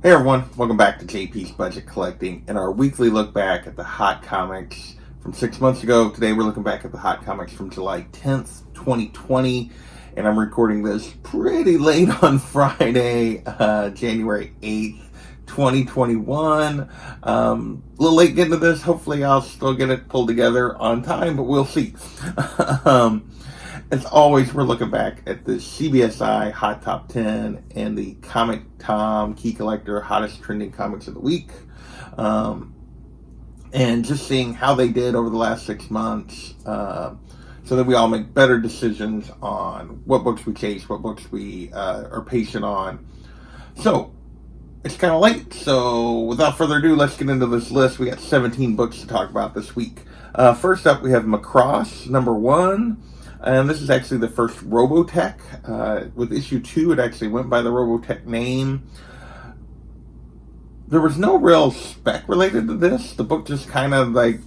Hey everyone, welcome back to JP's Budget Collecting and our weekly look back at the hot comics from 6 months ago. Today we're looking back at the hot comics from July 10th, 2020, and I'm recording this pretty late on Friday, January 8th, 2021. A little late getting to this. Hopefully I'll still get it pulled together on time, but we'll see. As always, we're looking back at the CBSI Hot Top 10 and the Comic Tom Key Collector Hottest Trending Comics of the Week. And just seeing how they did over the last 6 months so that we all make better decisions on what books we chase, what books we are patient on. So, it's kind of late, so without further ado, let's get into this list. We got 17 books to talk about this week. First up, we have Macross, number 1. And this is actually the first Robotech. With issue 2, it actually went by the Robotech name. There was no real spec related to this. The book just kind of like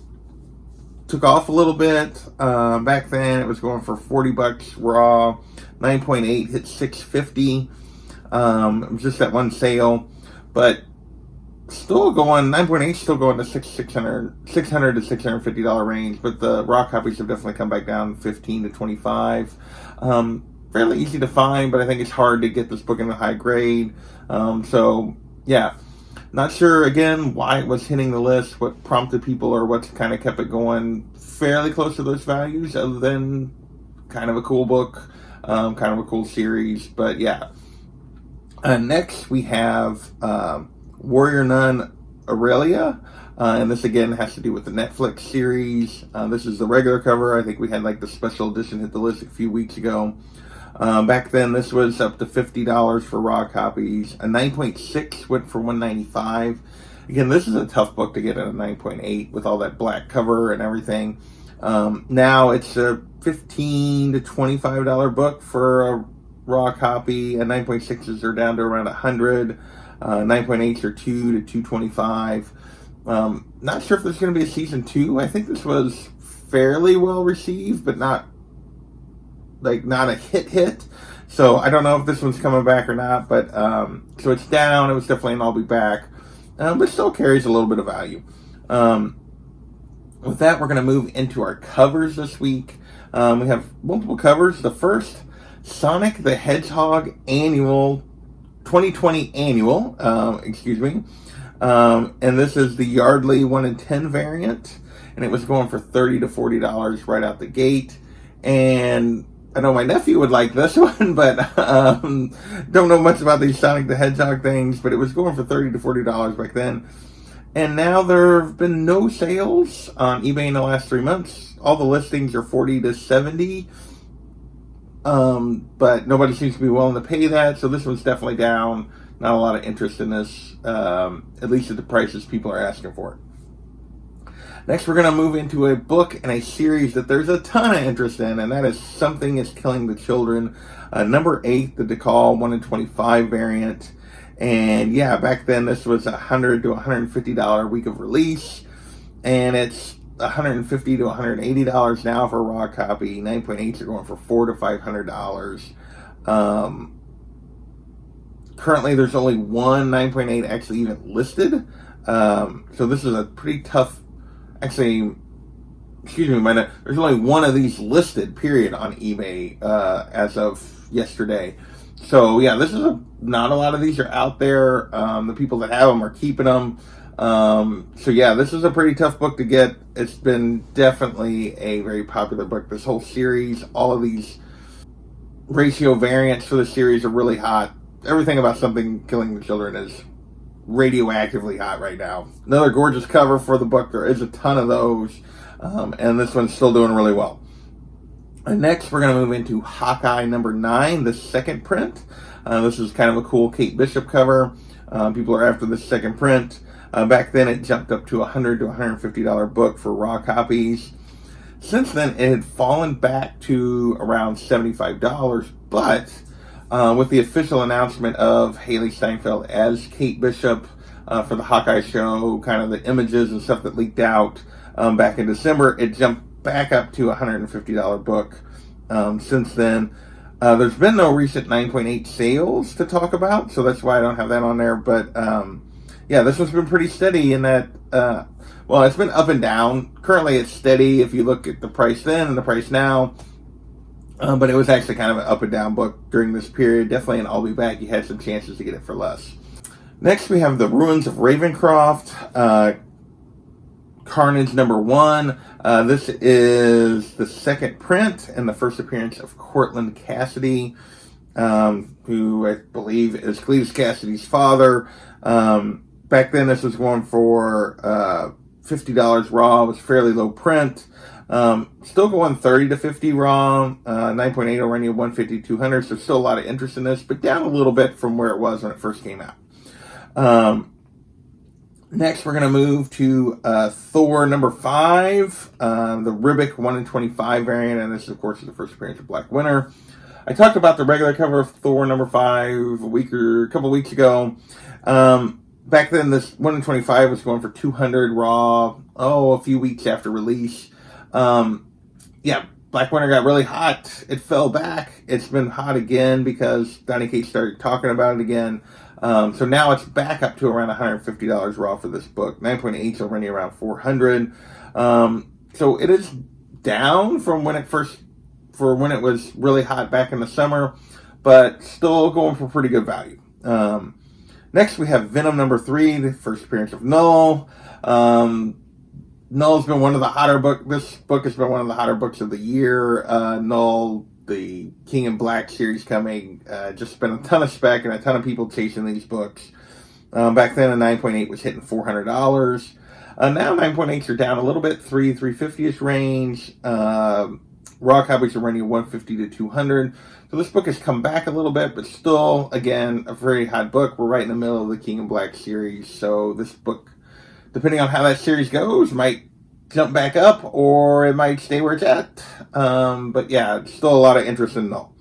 took off a little bit. Back then, it was going for $40 raw. 9.8 hit $6.50. It was just that one sale. But still going, 9.8 still going to $600 to $650 range, but the raw copies have definitely come back down $15 to $25. Fairly easy to find, but I think it's hard to get this book in a high grade. So yeah, not sure again why it was hitting the list, what prompted people or what's kind of kept it going fairly close to those values, other than kind of a cool book, kind of a cool series. But yeah, next we have Warrior Nun Aurelia, and this again has to do with the Netflix series. This is the regular cover. I think we had like the special edition hit the list a few weeks ago. Back then this was up to $50 for raw copies. A 9.6 went for $195. Again, this is a tough book to get at a 9.8 with all that black cover and everything. Now it's a $15 to $25 book for a raw copy, and 9.6s are down to around $100. 9.8s are $2 to $225. Not sure if there's going to be a season 2. I think this was fairly well received, but not a hit. So I don't know if this one's coming back or not. But so it's down. It was definitely an I'll be back, but still carries a little bit of value. With that, we're going to move into our covers this week. We have multiple covers. The first, Sonic the Hedgehog annual. 2020 annual, and this is the Yardley 1 in 10 variant, and it was going for $30 to $40 right out the gate. And I know my nephew would like this one, but don't know much about these Sonic the Hedgehog things, but it was going for $30 to $40 back then. And now there have been no sales on eBay in the last 3 months. All the listings are $40 to $70. But nobody seems to be willing to pay that, so this one's definitely down. Not a lot of interest in this, at least at the prices people are asking for it. Next, we're going to move into a book and a series that there's a ton of interest in, and that is Something is Killing the Children. Number 8, the DeCall 1 in 25 variant. And yeah, back then this was $100 to $150 week of release, and it's $150 to $180 now for a raw copy. 9.8s are going for $400 to $500. Currently, there's only one 9.8 actually even listed. So this is a pretty tough. Actually, there's only one of these listed. Period on eBay as of yesterday. So yeah, not a lot of these are out there. The people that have them are keeping them. So yeah, this is a pretty tough book to get. It's been definitely a very popular book. This whole series, all of these ratio variants for the series are really hot. Everything about Something Killing the Children is radioactively hot right now. Another gorgeous cover for the book. There is a ton of those. And this one's still doing really well. And next, we're going to move into Hawkeye number 9, the second print. This is kind of a cool Kate Bishop cover. People are after the second print. Back then, it jumped up to $100 to $150 book for raw copies. Since then, it had fallen back to around $75, but with the official announcement of Haley Steinfeld as Kate Bishop for the Hawkeye show, kind of the images and stuff that leaked out back in December, it jumped back up to $150 book. Since then, There's been no recent 9.8 sales to talk about, so that's why I don't have that on there. But yeah, this one's been pretty steady in that, well, it's been up and down. Currently, it's steady if you look at the price then and the price now. But it was actually kind of an up and down book during this period. Definitely an I'll Be Back. You had some chances to get it for less. Next, we have The Ruins of Ravencroft, Carnage #1. This is the second print and the first appearance of Cortland Cassidy, who I believe is Cletus Cassidy's father. Back then, this was going for $50 raw. It was fairly low print. Still going 30 to 50 raw. 9.8 will run you 150, 200. So still a lot of interest in this, but down a little bit from where it was when it first came out. Next, we're going to move to Thor #5, the Ribic 1 in 25 variant, and this, of course, is the first appearance of Black Winter. I talked about the regular cover of Thor #5 a couple weeks ago. Back then, this 1 in 25 was going for 200 raw, a few weeks after release. Yeah, Black Winter got really hot. It fell back. It's been hot again because Donny Cates started talking about it again. So now it's back up to around $150 raw for this book. 9.8 will run you around 400. So it is down from when it was really hot back in the summer, but still going for pretty good value. Next, we have Venom #3, the first appearance of Null. Null's been one of the hotter books. This book has been one of the hotter books of the year. Null, the King in Black series coming, just been a ton of spec and a ton of people chasing these books. Back then, a 9.8 was hitting $400. Now 9.8s are down a little bit, $350-ish range. Raw copies are running 150 to 200. So this book has come back a little bit, but still, again, a very hot book. We're right in the middle of the King in Black series, so this book, depending on how that series goes, might jump back up or it might stay where it's at. But yeah, it's still a lot of interest in Null.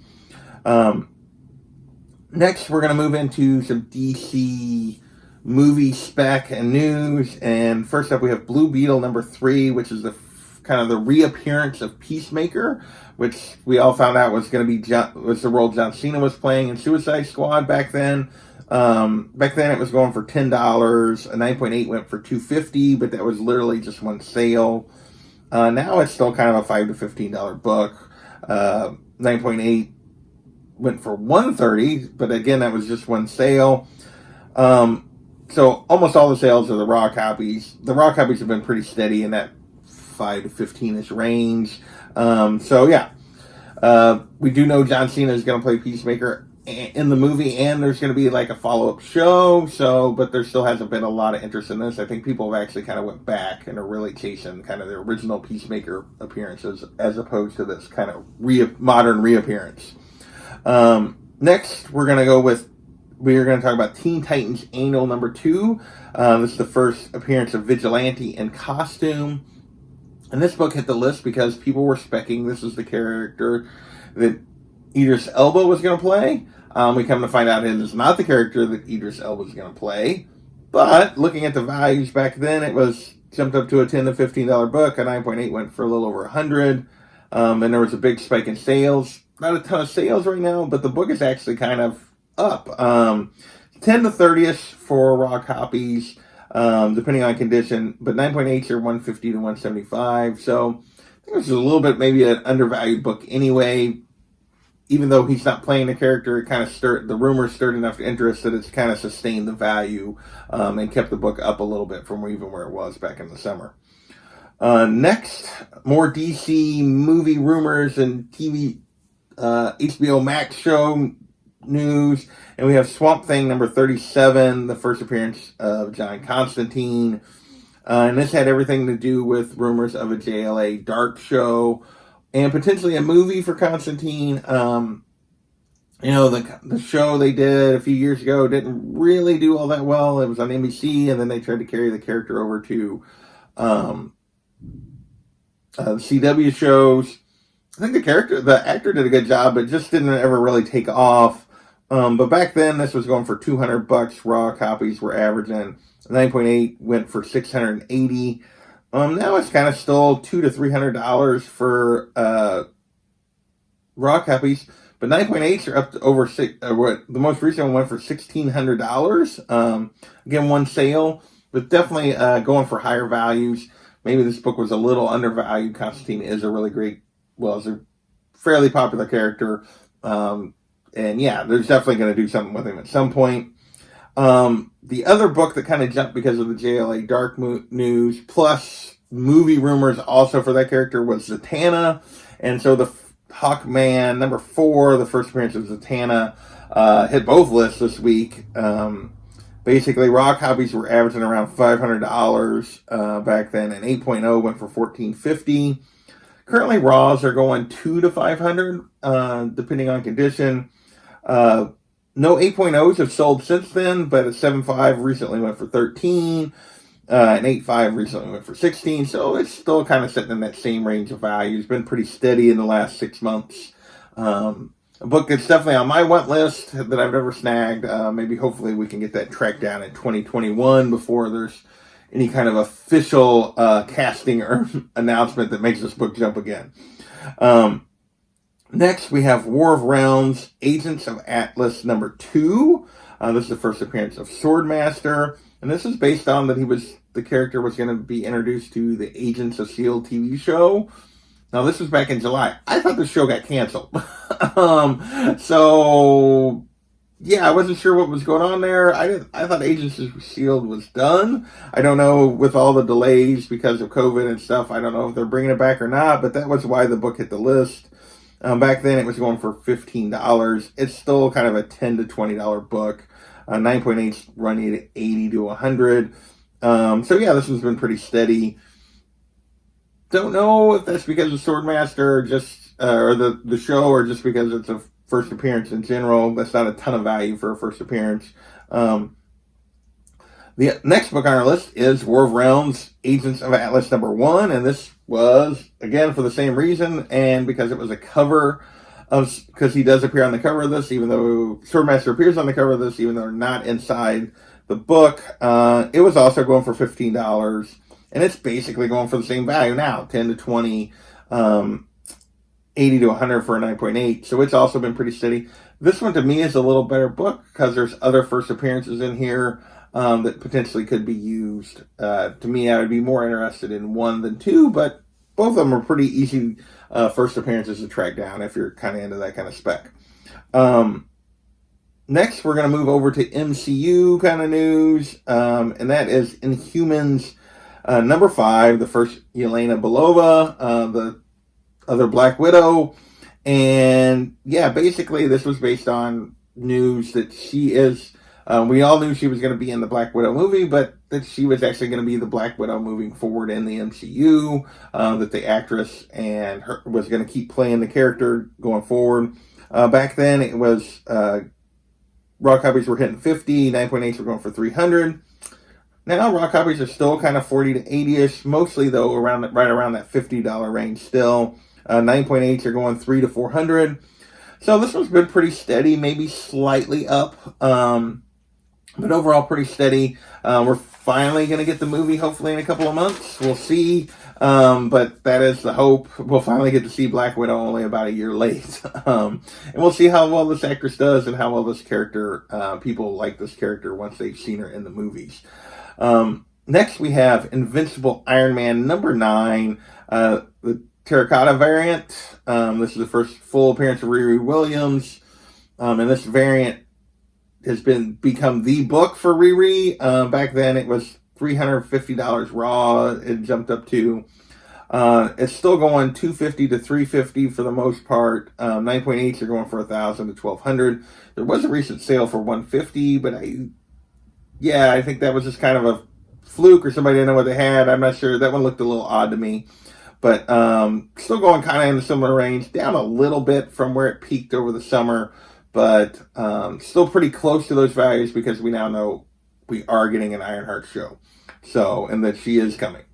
Next, we're going to move into some DC movie spec and news. And first up, we have Blue Beetle #3, which is the kind of the reappearance of Peacemaker, which we all found out was going to be was the role John Cena was playing in Suicide Squad back then. Back then it was going for $10. A 9.8 went for $250, but that was literally just one sale. Now it's still kind of a $5 to $15 book. 9.8 went for $130, but again, that was just one sale. So almost all the sales are the raw copies. The raw copies have been pretty steady in that 5 to 15-ish range. So yeah, we do know John Cena is going to play Peacemaker in the movie, and there's going to be like a follow-up show. But there still hasn't been a lot of interest in this. I think people have actually kind of went back and are really chasing kind of the original Peacemaker appearances as opposed to this kind of modern reappearance. Next, we're going to talk about Teen Titans Annual #2. This is the first appearance of Vigilante in costume. And this book hit the list because people were speccing this is the character that Idris Elba was going to play. We come to find out it is not the character that Idris Elba was going to play. But looking at the values back then, it was jumped up to a $10 to $15 book. A 9.8 went for a little over $100. And there was a big spike in sales. Not a ton of sales right now, but the book is actually kind of up. 10 to 30-ish for raw copies, depending on condition. But 9.8s are 150 to 175. So I think this is a little bit maybe an undervalued book anyway. Even though he's not playing the character, it kind of the rumors stirred enough interest that it's kind of sustained the value and kept the book up a little bit from even where it was back in the summer. Next, more DC movie rumors and TV HBO Max show news. And we have Swamp Thing #37, the first appearance of John Constantine. And this had everything to do with rumors of a JLA Dark show and potentially a movie for Constantine. The show they did a few years ago didn't really do all that well. It was on NBC, and then they tried to carry the character over to CW shows. I think the actor did a good job, but just didn't ever really take off. But back then, this was going for $200. Raw copies were averaging. 9.8 went for $680. Now it's kind of still $200 to $300 for raw copies, But 9.8s are up to over what the most recent one went for $1,600. Again, one sale, but definitely going for higher values. Maybe this book was a little undervalued. Constantine is a really great, well, is a fairly popular character. And yeah, there's definitely going to do something with him at some point. The other book that kind of jumped because of the JLA Dark news, plus movie rumors also for that character, was Zatanna. And so the Hawkman, number 4, the first appearance of Zatanna, hit both lists this week. Basically, raw copies were averaging around $500 back then, and 8.0 went for $1,450. Currently, raws are going $200 to $500, depending on condition. No 8.0s have sold since then, but a 7.5 recently went for $13, and 8.5 recently went for $16. So it's still kind of sitting in that same range of value. It's been pretty steady in the last 6 months. A book that's definitely on my want list that I've never snagged. Maybe hopefully we can get that tracked down in 2021 before there's any kind of official casting or announcement that makes this book jump again. Next, we have War of Realms, Agents of Atlas number 2. This is the first appearance of Swordmaster, and this is based on that the character was going to be introduced to the Agents of S.H.I.E.L.D. TV show. Now, this was back in July. I thought the show got canceled. So, yeah, I wasn't sure what was going on there. I thought Agents of S.H.I.E.L.D. was done. I don't know, with all the delays because of COVID and stuff, I don't know if they're bringing it back or not, but that was why the book hit the list. Back then, it was going for $15. It's still kind of a $10 to $20 book. 9.8 running at $80 to $100. So yeah, this one's been pretty steady. Don't know if that's because of Swordmaster or just or the show, or just because it's a first appearance in general. That's not a ton of value for a first appearance. The next book on our list is War of Realms, Agents of Atlas number 1, and this was, again, for the same reason, and because it was a cover because he does appear on the cover of this, even though Swordmaster appears on the cover of this, even though they're not inside the book. It was also going for $15, and it's basically going for the same value now, 10 to 20, 80 to 100 for a 9.8, so it's also been pretty steady. This one, to me, is a little better book because there's other first appearances in here that potentially could be used. To me, I would be more interested in 1 than 2, but both of them are pretty easy first appearances to track down if you're kind of into that kind of spec. Next, we're going to move over to MCU kind of news, and that is Inhumans number 5, the first Yelena Belova, the other Black Widow. And yeah, basically this was based on news that she is, we all knew she was going to be in the Black Widow movie, but that she was actually going to be the Black Widow moving forward in the MCU, that the actress and her was going to keep playing the character going forward. Back then it was, raw copies were hitting 50, 9.8s were going for 300. Now raw copies are still kind of 40 to 80-ish, mostly though right around that $50 range still. 9.8s are going 3 to 400. So this one's been pretty steady, maybe slightly up, but overall pretty steady. We're finally going to get the movie hopefully in a couple of months. We'll see, but that is the hope. We'll finally get to see Black Widow only about a year late. And we'll see how well this actress does and how well this character, people like this character once they've seen her in the movies. Next we have Invincible Iron Man number 9, the Terracotta variant. This is the first full appearance of Riri Williams, and this variant has become the book for Riri. Back then it was $350 raw. It jumped up to, it's still going $250 to $350 for the most part. 9.8s are going for $1,000 to $1,200. There was a recent sale for $150, but I think that was just kind of a fluke, or somebody didn't know what they had. I'm not sure. That one looked a little odd to me. But still going kind of in a similar range, down a little bit from where it peaked over the summer, but still pretty close to those values because we now know we are getting an Ironheart show. So, and that she is coming.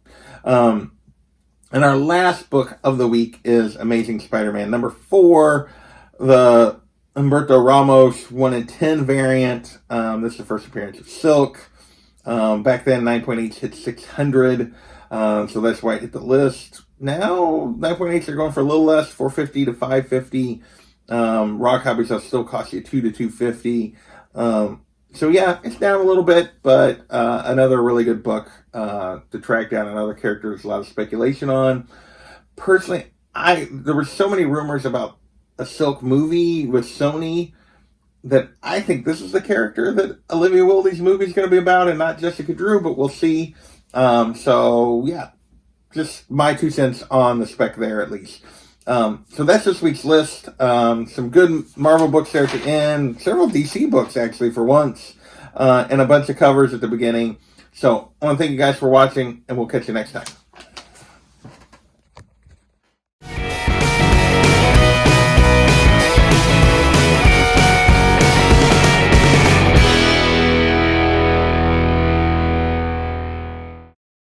And our last book of the week is Amazing Spider-Man number 4, the Humberto Ramos 1 in 10 variant. This is the first appearance of Silk. Back then, 9.8 hit 600. So that's why it hit the list. Now, 9.8s are going for a little less, 450 to 550. Raw copies will still cost you $2 to $2.50. So yeah, it's down a little bit, but another really good book to track down another character there's a lot of speculation on. Personally, there were so many rumors about a Silk movie with Sony that I think this is the character that Olivia Wilde's movie is going to be about, and not Jessica Drew, but we'll see. So yeah, just my 2 cents on the spec there at least. So that's this week's list. Some good Marvel books there at the end, several DC books actually for once, and a bunch of covers at the beginning. So I want to thank you guys for watching, and we'll catch you next time.